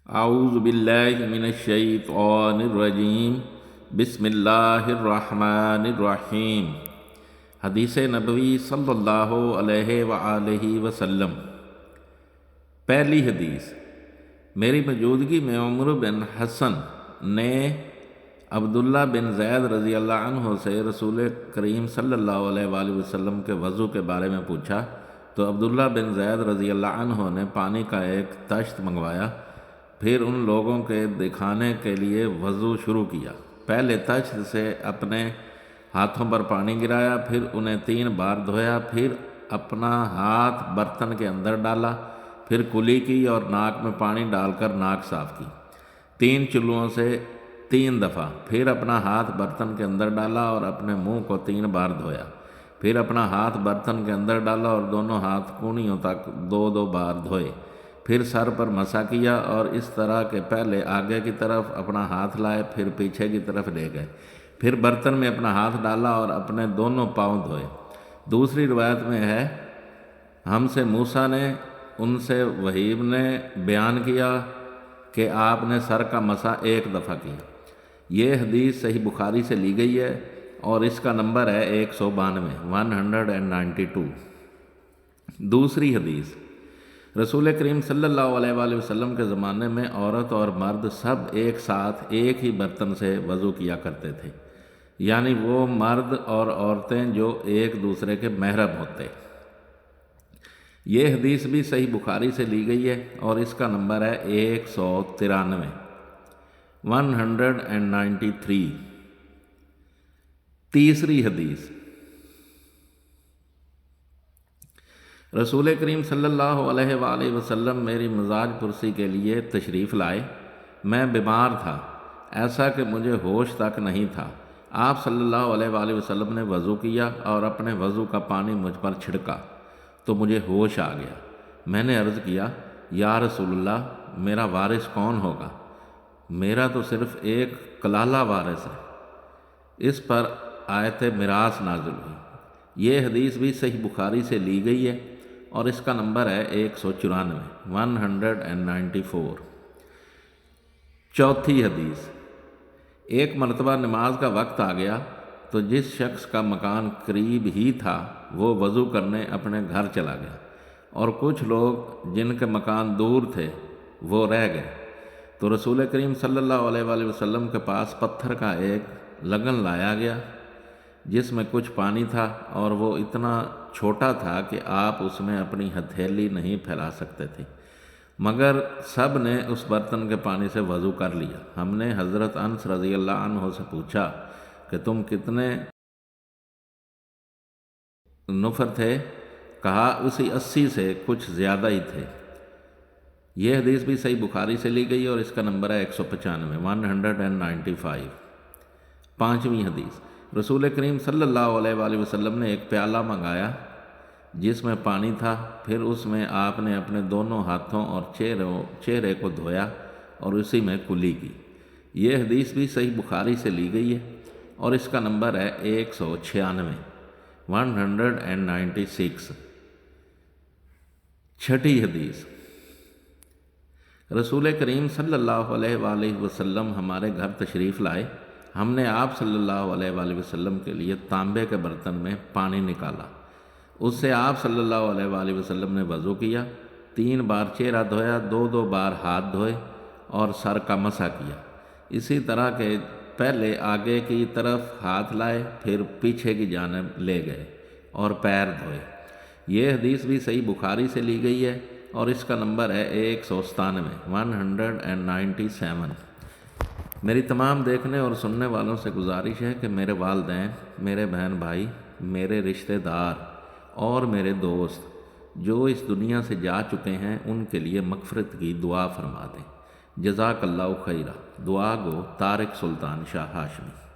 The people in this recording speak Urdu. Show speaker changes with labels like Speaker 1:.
Speaker 1: اعوذ باللہ من الشیطان الرجیم بسم اللہ الرحمن الرحیم۔ حدیث نبوی صلی اللہ علیہ وآلہ وسلم۔ پہلی حدیث، میری موجودگی میں عمر بن حسن نے عبداللہ بن زید رضی اللہ عنہ سے رسول کریم صلی اللہ علیہ وآلہ وسلم کے وضو کے بارے میں پوچھا تو عبداللہ بن زید رضی اللہ عنہ نے پانی کا ایک تشت منگوایا، پھر ان لوگوں کے دکھانے کے لیے وضو شروع کیا۔ پہلے تشت سے اپنے ہاتھوں پر پانی گرایا، پھر انہیں 3 بار دھویا، پھر اپنا ہاتھ برتن کے اندر ڈالا، پھر کلی کی اور ناک میں پانی ڈال کر ناک صاف کی 3 چلوؤں سے 3 دفعہ، پھر اپنا ہاتھ برتن کے اندر ڈالا اور اپنے منہ کو 3 بار دھویا، پھر اپنا ہاتھ برتن کے اندر ڈالا اور دونوں ہاتھ کونیوں تک 2 بار دھوئے، پھر سر پر مسح کیا اور اس طرح کہ پہلے آگے کی طرف اپنا ہاتھ لائے، پھر پیچھے کی طرف لے گئے، پھر برتن میں اپنا ہاتھ ڈالا اور اپنے دونوں پاؤں دھوئے۔ دوسری روایت میں ہے، ہم سے موسیٰ نے، ان سے وہیب نے بیان کیا کہ آپ نے سر کا مسح 1 دفعہ کیا۔ یہ حدیث صحیح بخاری سے لی گئی ہے اور اس کا نمبر ہے 192۔ دوسری حدیث، رسول کریم صلی اللہ علیہ وآلہ وسلم کے زمانے میں عورت اور مرد سب ایک ساتھ ایک ہی برتن سے وضو کیا کرتے تھے، یعنی وہ مرد اور عورتیں جو ایک دوسرے کے محرم ہوتے۔ یہ حدیث بھی صحیح بخاری سے لی گئی ہے اور اس کا نمبر ہے 193۔ تیسری حدیث، رسول کریم صلی اللہ علیہ وآلہ وسلم میری مزاج پرسی کے لیے تشریف لائے۔ میں بیمار تھا، ایسا کہ مجھے ہوش تک نہیں تھا۔ آپ صلی اللہ علیہ وآلہ وسلم نے وضو کیا اور اپنے وضو کا پانی مجھ پر چھڑکا تو مجھے ہوش آ گیا۔ میں نے عرض کیا، یا رسول اللہ، میرا وارث کون ہوگا؟ میرا تو صرف ایک کلالہ وارث ہے۔ اس پر آیت میراث نازل ہوئی۔ یہ حدیث بھی صحیح بخاری سے لی گئی ہے اور اس کا نمبر ہے 194۔ چوتھی حدیث، ایک مرتبہ نماز کا وقت آ گیا تو جس شخص کا مکان قریب ہی تھا وہ وضو کرنے اپنے گھر چلا گیا، اور کچھ لوگ جن کے مکان دور تھے وہ رہ گئے، تو رسول کریم صلی اللہ علیہ وآلہ وسلم کے پاس پتھر کا ایک لگن لایا گیا جس میں کچھ پانی تھا، اور وہ اتنا چھوٹا تھا کہ آپ اس میں اپنی ہتھیلی نہیں پھیلا سکتے تھے، مگر سب نے اس برتن کے پانی سے وضو کر لیا۔ ہم نے حضرت انس رضی اللہ عنہ سے پوچھا کہ تم کتنے نفر تھے؟ کہا، اسی 80 سے کچھ زیادہ ہی تھے۔ یہ حدیث بھی صحیح بخاری سے لی گئی اور اس کا نمبر ہے 195۔ پانچویں حدیث، رسول کریم صلی اللہ علیہ وآلہ وسلم نے ایک پیالہ منگایا جس میں پانی تھا، پھر اس میں آپ نے اپنے دونوں ہاتھوں اور چہرے کو دھویا اور اسی میں کلی کی۔ یہ حدیث بھی صحیح بخاری سے لی گئی ہے اور اس کا نمبر ہے 196۔ چھٹی حدیث، رسول کریم صلی اللہ علیہ وآلہ وسلم ہمارے گھر تشریف لائے۔ ہم نے آپ صلی اللہ علیہ وآلہ وسلم کے لیے تانبے کے برتن میں پانی نکالا، اس سے آپ صلی اللہ علیہ وآلہ وسلم نے وضو کیا، 3 بار چہرہ دھویا، 2 بار ہاتھ دھوئے اور سر کا مسح کیا، اسی طرح کہ پہلے آگے کی طرف ہاتھ لائے، پھر پیچھے کی جانب لے گئے اور پیر دھوئے۔ یہ حدیث بھی صحیح بخاری سے لی گئی ہے اور اس کا نمبر ہے 197۔ میری تمام دیکھنے اور سننے والوں سے گزارش ہے کہ میرے والدین، میرے بہن بھائی، میرے رشتہ دار اور میرے دوست جو اس دنیا سے جا چکے ہیں ان کے لیے مغفرت کی دعا فرما دیں۔ جزاک اللہ خیرہ۔ دعا گو طارق سلطان شاہ ہاشمی۔